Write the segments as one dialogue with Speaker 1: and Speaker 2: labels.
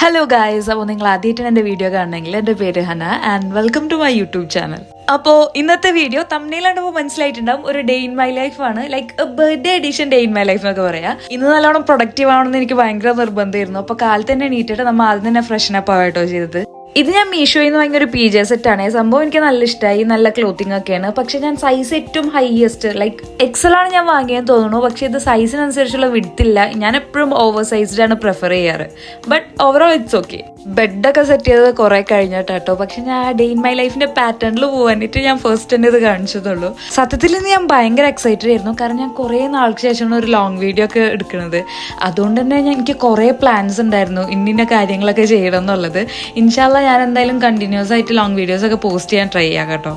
Speaker 1: Hello guys, അപ്പോൾ നിങ്ങൾ ആദ്യമായിട്ടാണ് എൻ്റെ വീഡിയോ കാണണമെങ്കിൽ എൻ്റെ പേര് Hana and welcome to my YouTube channel. അപ്പോൾ ഇന്നത്തെ വീഡിയോ തമ്മിലാണ്ടപ്പോൾ മനസ്സിലായിട്ടുണ്ടാവും, ഒരു ഡേ ഇൻ മൈ ലൈഫ് ആണ്. Like birthday edition day in my life എന്നൊക്കെ പറയാം. ഇന്ന് നല്ലോണം പ്രൊഡക്റ്റീവ് ആവണമെന്ന് എനിക്ക് ഭയങ്കര നിർബന്ധമായിരുന്നു. അപ്പോൾ കാലത്ത് തന്നെ എണീറ്റിട്ട് നമ്മൾ ആദ്യം തന്നെ ഫ്രഷ്നപ്പ് ആവാട്ടോ ചെയ്തത്. ഇത് ഞാൻ മീഷോയിൽ നിന്ന് വാങ്ങിയ ഒരു PJ സെറ്റാണ്. സംഭവം എനിക്ക് നല്ല ഇഷ്ടമായി, നല്ല ക്ലോത്തിങ് ഒക്കെയാണ്. പക്ഷെ ഞാൻ സൈസ് ഏറ്റവും ഹൈയസ്റ്റ് ലൈക്ക് XL ആണ് ഞാൻ വാങ്ങിയെന്ന് തോന്നുന്നു. പക്ഷെ ഇത് സൈസിനനുസരിച്ചുള്ള വിഡ്ത്തില്ല. ഞാൻ എപ്പോഴും ഓവർ സൈസ്ഡ് ആണ് പ്രിഫർ ചെയ്യാറ്. But overall it's okay. ബെഡൊക്കെ സെറ്റ് ചെയ്തത് കുറെ കഴിഞ്ഞിട്ടോ. പക്ഷെ ഞാൻ ഡേ ഇൻ മൈ ലൈഫിന്റെ പാറ്റേണിൽ പോകാനായിട്ട് ഞാൻ ഫസ്റ്റ് തന്നെ ഇത് കാണിച്ചതുള്ളൂ. സത്യത്തിൽ ഇന്ന് ഞാൻ ഭയങ്കര എക്സൈറ്റഡ് ആയിരുന്നു. കാരണം ഞാൻ കുറേ നാൾക്ക് ശേഷമാണ് ഒരു ലോങ് വീഡിയോ ഒക്കെ എടുക്കുന്നത്. അതുകൊണ്ട് തന്നെ എനിക്ക് കുറേ പ്ലാൻസ് ഉണ്ടായിരുന്നു ഇന്ന കാര്യങ്ങളൊക്കെ ചെയ്യണം എന്നുള്ളത്. ഇൻഷാല്ല ഞാൻ എന്തായാലും കണ്ടിന്യൂസ് ആയിട്ട് ലോങ് വീഡിയോസ് ഒക്കെ പോസ്റ്റ് ചെയ്യാൻ ട്രൈ ചെയ്യാം കേട്ടോ.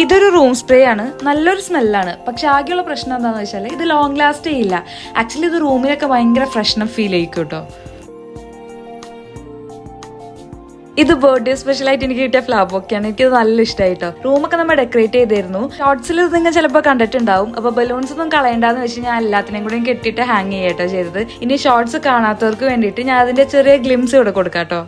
Speaker 1: ഇതൊരു റൂം സ്പ്രേ ആണ്, നല്ലൊരു സ്മെല്ലാണ്. പക്ഷെ ആകെയുള്ള പ്രശ്നം എന്താണെന്ന് വെച്ചാൽ ഇത് ലോങ് ലാസ്റ്റ് ചെയ്യില്ല. ആക്ച്വലി ഇത് റൂമിലൊക്കെ ഭയങ്കര ഫ്രഷ്നപ്പ് ഫീൽ ചെയ്യിക്കും കേട്ടോ. ഇത് ബർത്ത്ഡേ സ്പെഷ്യലായിട്ട് എനിക്ക് കിട്ടിയ ഫ്ലവർ ബൊക്കെയാണ്. എനിക്കത് നല്ല ഇഷ്ടമായിട്ടോ. റൂമൊക്കെ നമ്മൾ ഡെക്കറേറ്റ് ചെയ്തിരുന്നു. ഷോർട്സിൽ നിങ്ങൾ ചിലപ്പോൾ കണ്ടിട്ടുണ്ടാവും. അപ്പോൾ ബലൂൺസ് ഒന്നും കളയണ്ടെന്ന് വെച്ച് ഞാൻ എല്ലാത്തിനെയും കൂടെ കെട്ടിയിട്ട് ഹാങ് ചെയ്യട്ടോ ചെയ്തത്. ഇനി ഷോർട്സ് കാണാത്തവർക്ക് വേണ്ടിയിട്ട് ഞാൻ അതിന്റെ ചെറിയ ഗ്ലിംസ് ഇവിടെ കൊടുക്കാട്ടോ.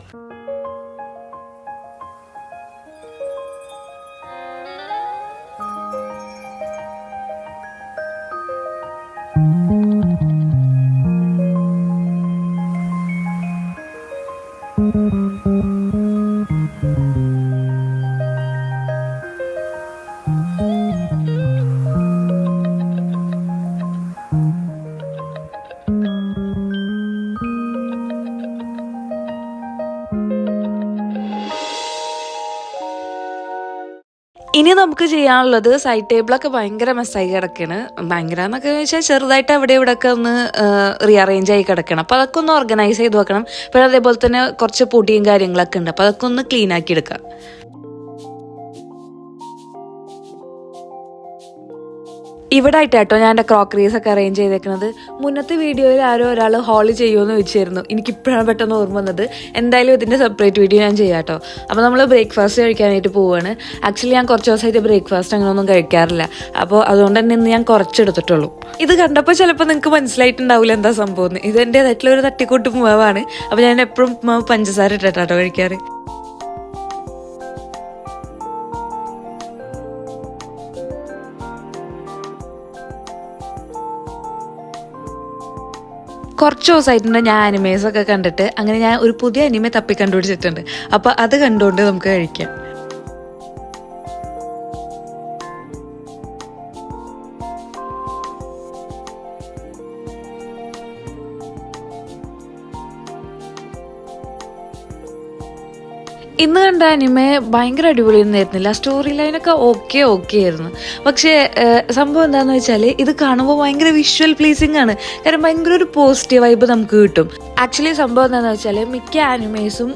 Speaker 1: ഇനി നമുക്ക് ചെയ്യാനുള്ളത് സൈഡ് ടേബിളൊക്കെ ഭയങ്കര മെസ്സായി കിടക്കാണ്. ഭയങ്കര എന്നൊക്കെ വെച്ചാൽ ചെറുതായിട്ട് അവിടെ ഇവിടെ ഒക്കെ ഒന്ന് റീഅറേഞ്ച് ആയി കിടക്കണം. അപ്പോൾ അതൊക്കെ ഒന്ന് ഓർഗനൈസ് ചെയ്ത് വെക്കണം. പിന്നെ അതേപോലെ തന്നെ കുറച്ച് പൊടിയും കാര്യങ്ങളൊക്കെ ഉണ്ട്. അപ്പോൾ അതൊക്കെ ഒന്ന് ക്ലീൻ ആക്കി എടുക്കാം. ഇവിടെ ആയിട്ടോ ഞാൻ എൻ്റെ ക്രോക്കറീസ് ഒക്കെ അറേഞ്ച് ചെയ്തേക്കുന്നത്. മുന്നത്തെ വീഡിയോയിൽ ഒരാൾ ഹോള് ചെയ്യുമെന്ന് ചോദിച്ചിരുന്നു. എനിക്കിപ്പോഴാണ് പെട്ടെന്ന് ഓർമ്മ വന്നത്. എന്തായാലും ഇതിൻ്റെ സെപ്പറേറ്റ് വീഡിയോ ഞാൻ ചെയ്യാം കേട്ടോ. അപ്പോൾ നമ്മൾ ബ്രേക്ക്ഫാസ്റ്റ് കഴിക്കാനായിട്ട് പോവുകയാണ്. ആക്ച്വലി ഞാൻ കുറച്ച് ദിവസമായിട്ട് ബ്രേക്ക്ഫാസ്റ്റ് അങ്ങനെയൊന്നും കഴിക്കാറില്ല. അപ്പോൾ അതുകൊണ്ട് തന്നെ ഇന്ന് ഞാൻ കുറച്ചെടുത്തിട്ടുള്ളൂ. ഇത് കണ്ടപ്പോൾ ചിലപ്പോൾ നിങ്ങൾക്ക് മനസ്സിലായിട്ടുണ്ടാവില്ല എന്താ സംഭവം. ഇത് എൻ്റേതായിട്ടുള്ള ഒരു തട്ടിക്കൂട്ട് മാവാണ്. അപ്പോൾ ഞാൻ എപ്പോഴും മാവ് പഞ്ചസാര ഇട്ടിട്ടാട്ടോ കഴിക്കാറ്. കുറച്ച് ദിവസമായിട്ടുണ്ട് ഞാൻ അനിമേസ് ഒക്കെ കണ്ടിട്ട്. അങ്ങനെ ഞാൻ ഒരു പുതിയ അനിമെ തപ്പി കണ്ടുപിടിച്ചിട്ടുണ്ട്. അപ്പോൾ അത് കണ്ടുകൊണ്ട് നമുക്ക് കഴിക്കാം. ഇന്ന് കണ്ട അനിമെ ഭയങ്കര അടിപൊളിയൊന്നും ആയിരുന്നില്ല. സ്റ്റോറി ലൈനൊക്കെ ഓക്കെ ആയിരുന്നു. പക്ഷേ സംഭവം എന്താണെന്ന് വെച്ചാൽ ഇത് കാണുമ്പോൾ ഭയങ്കര വിഷ്വൽ പ്ലീസിങ് ആണ്. കാരണം ഭയങ്കര ഒരു പോസിറ്റീവ് വൈബ് നമുക്ക് കിട്ടും. ആക്ച്വലി സംഭവം എന്താണെന്ന് വെച്ചാൽ മിക്ക ആനിമേസും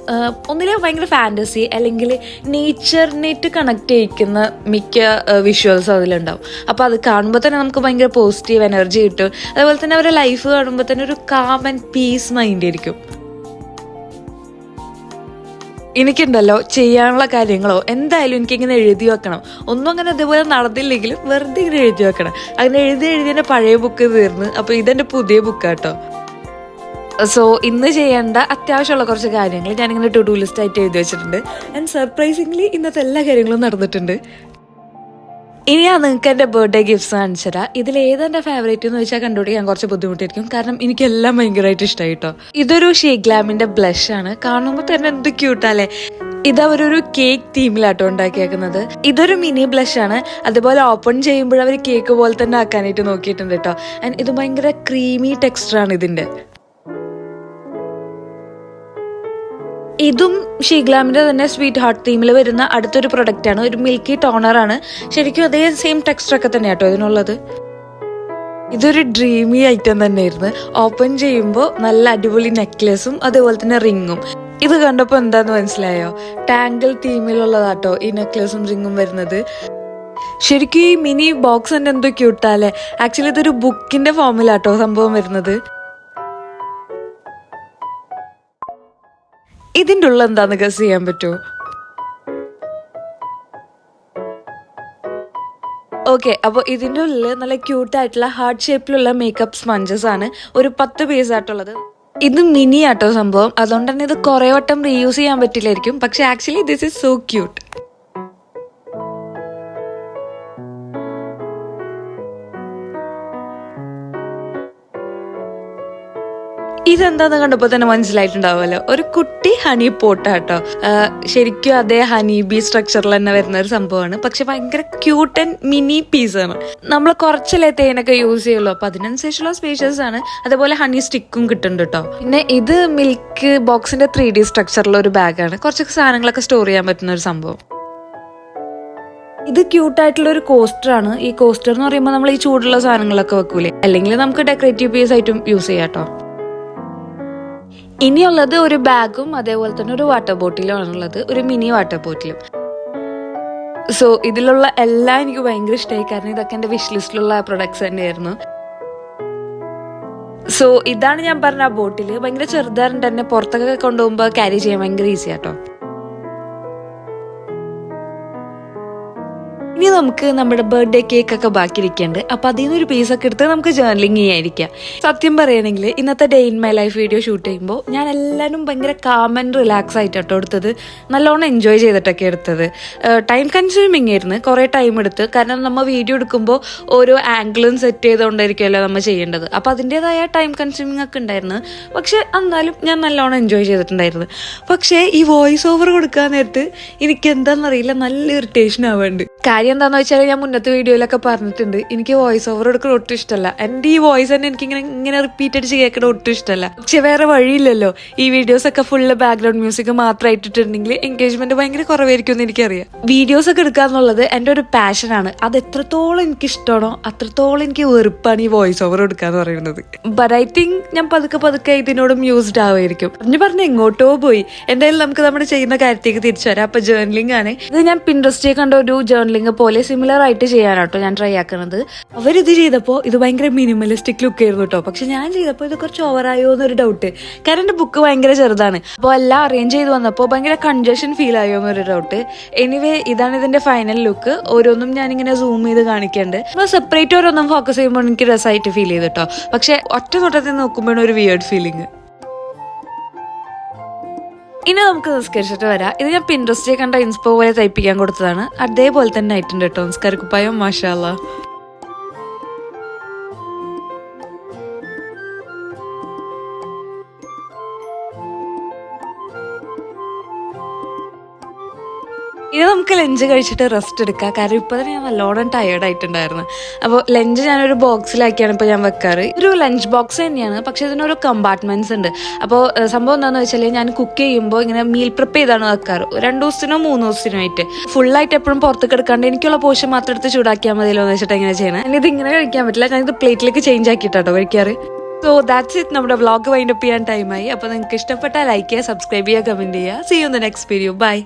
Speaker 1: ഒന്നിലെ ഭയങ്കര ഫാൻറ്റസി അല്ലെങ്കിൽ നേച്ചറിനായിട്ട് കണക്ട് ചെയ്യിക്കുന്ന മിക്ക വിഷ്വൽസും അതിലുണ്ടാവും. അപ്പോൾ അത് കാണുമ്പോൾ തന്നെ നമുക്ക് ഭയങ്കര പോസിറ്റീവ് എനർജി കിട്ടും. അതുപോലെ തന്നെ അവരുടെ ലൈഫ് കാണുമ്പോൾ തന്നെ ഒരു കാം ആൻഡ് പീസ് മൈൻഡ് ആയിരിക്കും. എനിക്കുണ്ടല്ലോ ചെയ്യാനുള്ള കാര്യങ്ങളോ എന്തായാലും എനിക്കിങ്ങനെ എഴുതി വെക്കണം. ഒന്നും അങ്ങനെ അതേപോലെ നടന്നില്ലെങ്കിലും വെറുതെ ഇങ്ങനെ എഴുതി വെക്കണം. അങ്ങനെ എഴുതി എൻ്റെ പഴയ ബുക്ക് തീർന്ന്. അപ്പോൾ ഇതെൻ്റെ പുതിയ ബുക്കാട്ടോ. സോ ഇന്ന് ചെയ്യേണ്ട അത്യാവശ്യമുള്ള കുറച്ച് കാര്യങ്ങൾ ഞാനിങ്ങനെ ടു ഡു ലിസ്റ്റ് ആയിട്ട് എഴുതി വെച്ചിട്ടുണ്ട്. ആൻഡ് സർപ്രൈസിംഗ്ലി ഇന്നത്തെ എല്ലാ കാര്യങ്ങളും നടന്നിട്ടുണ്ട്. ഇനി ഞാൻ നിങ്ങൾക്ക് എൻ്റെ ബർത്ത്ഡേ ഗിഫ്റ്റ്സ് കാണിച്ചു തരാം. ഇതിൽ ഏതെൻ്റെ ഫേവറേറ്റ് എന്ന് വെച്ചാൽ കണ്ടുപിടിക്കാൻ കുറച്ച് ബുദ്ധിമുട്ടായിരിക്കും. കാരണം എനിക്കെല്ലാം ഭയങ്കരമായിട്ട് ഇഷ്ടമായി കേട്ടോ. ഇതൊരു ഷീഗ്ലാമിൻ്റെ ബ്ലഷ് ആണ്. കാണുമ്പോൾ തന്നെ എന്ത് ക്യൂട്ടല്ലേ. ഇതവരൊരു കേക്ക് തീമിലാട്ടോ ഉണ്ടാക്കിയേക്കുന്നത്. ഇതൊരു മിനി ബ്ലഷ് ആണ്. അതുപോലെ ഓപ്പൺ ചെയ്യുമ്പോൾ അവർ കേക്ക് പോലെ തന്നെ ആക്കാനായിട്ട് നോക്കിയിട്ടുണ്ട് കേട്ടോ. ആൻഡ് ഇത് ഭയങ്കര ക്രീമി ടെക്സ്ചറാണ് ഇതിൻ്റെ. ഇതും ഷീഗ്ലാമിൻ്റെ തന്നെ സ്വീറ്റ് ഹാർട്ട് തീമിൽ വരുന്ന അടുത്തൊരു പ്രൊഡക്റ്റാണ്. ഒരു മിൽക്കി ടോണറാണ്. ശരിക്കും അതേ സെയിം ടെക്സ്ചറൊക്കെ തന്നെയാണ് കേട്ടോ ഇതിനുള്ളത്. ഇതൊരു ഡ്രീമി ഐറ്റം തന്നെയായിരുന്നു. ഓപ്പൺ ചെയ്യുമ്പോൾ നല്ല അടിപൊളി നെക്ലെസും അതേപോലെ തന്നെ റിങ്ങും. ഇത് കണ്ടപ്പോൾ എന്താന്ന് മനസ്സിലായോ? ടാങ്കിൾ തീമിലുള്ളതാട്ടോ ഈ നെക്ലെസും റിങ്ങും വരുന്നത്. ശരിക്കും ഈ മിനി ബോക്സ് തന്നെ എന്തോ ക്യൂട്ടാല്ലേ. ആക്ച്വലി ഇതൊരു ബുക്കിന്റെ ഫോമിലാട്ടോ സംഭവം വരുന്നത്. ഇതിൻ്റെ ഉള്ള എന്താന്ന് ഗസ് ചെയ്യാൻ പറ്റുമോ? ഓക്കെ, അപ്പോൾ ഇതിൻ്റെ ഉള്ളിൽ നല്ല ക്യൂട്ടായിട്ടുള്ള ഹാർട്ട് ഷേപ്പിലുള്ള മേക്കപ്പ് സ്പഞ്ചസ് ആണ്. ഒരു 10 പീസ് ആയിട്ടുള്ളത്. ഇത് മിനി ആട്ടോ സംഭവം, അതുകൊണ്ട് തന്നെ ഇത് കുറേ വട്ടം റീയൂസ് ചെയ്യാൻ പറ്റില്ലായിരിക്കും. പക്ഷെ actually this is so cute. ഇതെന്താന്ന് കണ്ടപ്പോൾ തന്നെ മനസ്സിലായിട്ടുണ്ടാവുമല്ലോ, ഒരു കുട്ടി ഹണി പോട്ടാട്ടോ. ശരിക്കും അതേ ഹണി ബി സ്ട്രക്ചറിൽ തന്നെ വരുന്ന ഒരു സംഭവമാണ്. പക്ഷെ ഭയങ്കര ക്യൂട്ട് ആൻഡ് മിനി പീസാണ്. നമ്മൾ കുറച്ചല്ലേ തേനൊക്കെ യൂസ് ചെയ്യുള്ളൂ, അപ്പൊ അതിനനുസരിച്ചുള്ള സ്പേഷ്യസ് ആണ്. അതേപോലെ ഹണി സ്റ്റിക്കും കിട്ടുന്നുണ്ട് കേട്ടോ. പിന്നെ ഇത് മിൽക്ക് ബോക്സിന്റെ 3D സ്ട്രക്ചറിലുള്ള ഒരു ബാഗാണ്. കുറച്ച് സാധനങ്ങളൊക്കെ സ്റ്റോർ ചെയ്യാൻ പറ്റുന്ന ഒരു സംഭവം. ഇത് ക്യൂട്ടായിട്ടുള്ള ഒരു കോസ്റ്റർ ആണ്. ഈ കോസ്റ്റർ എന്ന് പറയുമ്പോൾ നമ്മൾ ഈ ചൂടുള്ള സാധനങ്ങളൊക്കെ വെക്കൂലേ, അല്ലെങ്കിൽ നമുക്ക് ഡെക്കറേറ്റീവ് പീസ് ആയിട്ടും യൂസ് ചെയ്യാം കേട്ടോ. ഇനിയുള്ളത് ഒരു ബാഗും അതേപോലെ തന്നെ ഒരു വാട്ടർ ബോട്ടിലും ആണുള്ളത്, ഒരു മിനി വാട്ടർ ബോട്ടിലും. സോ ഇതിലുള്ള എല്ലാം എനിക്ക് ഭയങ്കര ഇഷ്ടമായി, കാരണം ഇതൊക്കെ എൻ്റെ വിഷ് ലിസ്റ്റിലുള്ള പ്രൊഡക്ട്സ് തന്നെയായിരുന്നു. സോ ഇതാണ് ഞാൻ പറഞ്ഞ ആ ബോട്ടിൽ. ഭയങ്കര ചെറുതാറുണ്ട്, തന്നെ പുറത്തൊക്കെ കൊണ്ടുപോകുമ്പോൾ ക്യാരി ചെയ്യാൻ ഭയങ്കര ഈസി ആട്ടോ. ഇനി നമുക്ക് നമ്മുടെ ബർത്ത്ഡേ കേക്ക് ഒക്കെ ബാക്കിയിരിക്കുന്നുണ്ട്. അപ്പൊ അതിൽ നിന്നൊരു പീസൊക്കെ എടുത്ത് നമുക്ക് ജേർണലിങ് ചെയ്യാതിരിക്കാം. സത്യം പറയുകയാണെങ്കിൽ ഇന്നത്തെ day in my life video shoot ചെയ്യുമ്പോൾ ഞാൻ എല്ലാവരും ഭയങ്കര കാം ആൻഡ് റിലാക്സ് ആയിട്ടോ എടുത്തത്. നല്ലോണം എൻജോയ് ചെയ്തിട്ടൊക്കെ എടുത്തത്. ടൈം കൺസ്യൂമിങ് ആയിരുന്നു, കുറേ ടൈം എടുത്ത്. കാരണം നമ്മൾ വീഡിയോ എടുക്കുമ്പോൾ ഓരോ ആംഗിളും സെറ്റ് ചെയ്തുകൊണ്ടായിരിക്കുമല്ലോ നമ്മൾ ചെയ്യേണ്ടത്. അപ്പോൾ അതിൻ്റെതായ ടൈം കൺസ്യൂമിങ് ഒക്കെ ഉണ്ടായിരുന്നു. പക്ഷെ എന്നാലും ഞാൻ നല്ലോണം എൻജോയ് ചെയ്തിട്ടുണ്ടായിരുന്നു. പക്ഷേ ഈ വോയിസ് ഓവർ കൊടുക്കാൻ നേരത്ത് എനിക്ക് എന്താണെന്നറിയില്ല, നല്ല ഇറിറ്റേഷൻ ആവുന്നുണ്ട്. കാര്യം എന്താന്ന് വെച്ചാൽ ഞാൻ മുന്നത്തെ വീഡിയോയിലൊക്കെ പറഞ്ഞിട്ടുണ്ട്, എനിക്ക് വോയിസ് ഓവർ എടുക്കുന്ന ഒട്ടും ഇഷ്ടമല്ല. എൻ്റെ ഈ വോയിസ് തന്നെ എനിക്ക് ഇങ്ങനെ റിപ്പീറ്റ് അടിച്ച് കേൾക്കുന്ന ഒട്ടും ഇഷ്ടമല്ല. പക്ഷെ വേറെ വഴിയില്ലല്ലോ. ഈ വീഡിയോസ് ഒക്കെ ഫുള്ള് ബാക്ക്ഗ്രൗണ്ട് മ്യൂസിക് മാത്രം ഇട്ടിട്ടുണ്ടെങ്കിൽ എൻഗേജ്മെന്റ് ഭയങ്കര കുറവായിരിക്കും എന്ന് എനിക്കറിയാം. വീഡിയോസ് ഒക്കെ എടുക്കുക എന്നുള്ളത് എൻ്റെ ഒരു പാഷനാണ്. അത് എത്രത്തോളം എനിക്ക് ഇഷ്ടമാണോ അത്രത്തോളം എനിക്ക് വെറുപ്പാണ് ഈ വോയിസ് ഓവർ എടുക്കുക എന്ന് പറയുന്നത്. ബട്ട് ഐ തിങ്ക് ഞാൻ പതുക്കെ ഇതിനോടും യൂസ്ഡ് ആവുമായിരിക്കും. പറഞ്ഞ് എങ്ങോട്ടോ പോയി. എന്തായാലും നമുക്ക് നമ്മുടെ ചെയ്യുന്ന കാര്യത്തേക്ക് തിരിച്ചു വരാം. അപ്പൊ ജേർണലിംഗ് ആണ് ഇത്. ഞാൻ പിൻട്രസ്റ്റിൽ കണ്ട ഒരു ജേർണലിംഗ് പോലെ സിമിലർ ആയിട്ട് ചെയ്യാനാട്ടോ ഞാൻ ട്രൈ ആക്കുന്നത്. അവരിത് ചെയ്തപ്പോൾ ഇത് ഭയങ്കര മിനിമലിസ്റ്റിക് ലുക്ക് ആയിരുന്നു കേട്ടോ. പക്ഷെ ഞാൻ ചെയ്തപ്പോൾ ഇത് കുറച്ച് ഓവറായോ എന്നൊരു ഡൗട്ട്. കാരണം എൻ്റെ ബുക്ക് ഭയങ്കര ചെറുതാണ്. അപ്പോൾ എല്ലാം അറേഞ്ച് ചെയ്ത് വന്നപ്പോൾ ഭയങ്കര കൺജഷൻ ഫീൽ ആയോ എന്നൊരു ഡൗട്ട്. എനിവേ ഇതാണ് ഇതിന്റെ ഫൈനൽ ലുക്ക്. ഓരോന്നും ഞാനിങ്ങനെ സൂം ചെയ്ത് കാണിക്കുന്നുണ്ട്. അപ്പോൾ സെപ്പറേറ്റ് ഓരോന്നും ഫോക്കസ് ചെയ്യുമ്പോൾ എനിക്ക് രസമായിട്ട് ഫീൽ ചെയ്തു കേട്ടോ. പക്ഷെ ഒറ്റ നോട്ടത്തിൽ നോക്കുമ്പോഴാണ് ഒരു വിയേർഡ് ഫീലിംഗ്. ഇനി നമുക്ക് നിസ്കരിച്ചിട്ട് വരാം. ഇത് ഞാൻ പിൻട്രസ്റ്റിൽ കണ്ട ഇൻസ്പോ പോലെ തയ്പ്പിക്കാൻ കൊടുത്തതാണ്. അതേപോലെ തന്നെ ആയിട്ടുണ്ട് കേട്ടോ നിസ്കാരക്കുപ്പായം. മാഷാ അല്ലാ. ഇനി നമുക്ക് ലഞ്ച് കഴിച്ചിട്ട് റെസ്റ്റ് എടുക്കാം. കാരണം ഇപ്പോൾ തന്നെ ഞാൻ നല്ലോണം ടയേർഡ് ആയിട്ടുണ്ടായിരുന്നു. അപ്പോൾ ലഞ്ച് ഞാനൊരു ബോക്സിലാക്കിയാണ് ഇപ്പോൾ ഞാൻ വെക്കാറ്. ഒരു ലഞ്ച് ബോക്സ് തന്നെയാണ്, പക്ഷെ ഇതിനൊരു കമ്പാർട്ട്മെന്റ്സ് ഉണ്ട്. അപ്പോൾ സംഭവം എന്താണെന്ന് വെച്ചാൽ ഞാൻ കുക്ക് ചെയ്യുമ്പോൾ ഇങ്ങനെ മീൽ പ്രിപ്പ് ചെയ്താണ് വെക്കാറ്. 2 ദിവസത്തിനോ 3 ദിവസത്തിനോ ആയിട്ട്. ഫുള്ളായിട്ട് എപ്പോഴും പുറത്തേക്ക് എടുക്കാണ്ട് എനിക്കുള്ള പോർഷൻ മാത്രം എടുത്ത് ചൂടാക്കിയാൽ മതിയല്ലോ എന്ന് വെച്ചിട്ട് എങ്ങനെ ചെയ്യണം. ഞാനിത് ഇങ്ങനെ കഴിക്കാൻ പറ്റില്ല, ഞാനിത് പ്ലേറ്റിലേക്ക് ചേഞ്ച് ആക്കിയിട്ടോ കഴിക്കാറ്. So that's it. നമ്മുടെ വ്ളോഗ് വൈൻഡപ്പ് ചെയ്യാൻ ടൈമായി. അപ്പോൾ നിങ്ങൾക്ക് ഇഷ്ടപ്പെട്ടാൽ ലൈക്ക് ചെയ്യുക, സബ്സ്ക്രൈബ് ചെയ്യുക, കമന്റ് ചെയ്യുക. See you in the next video. By.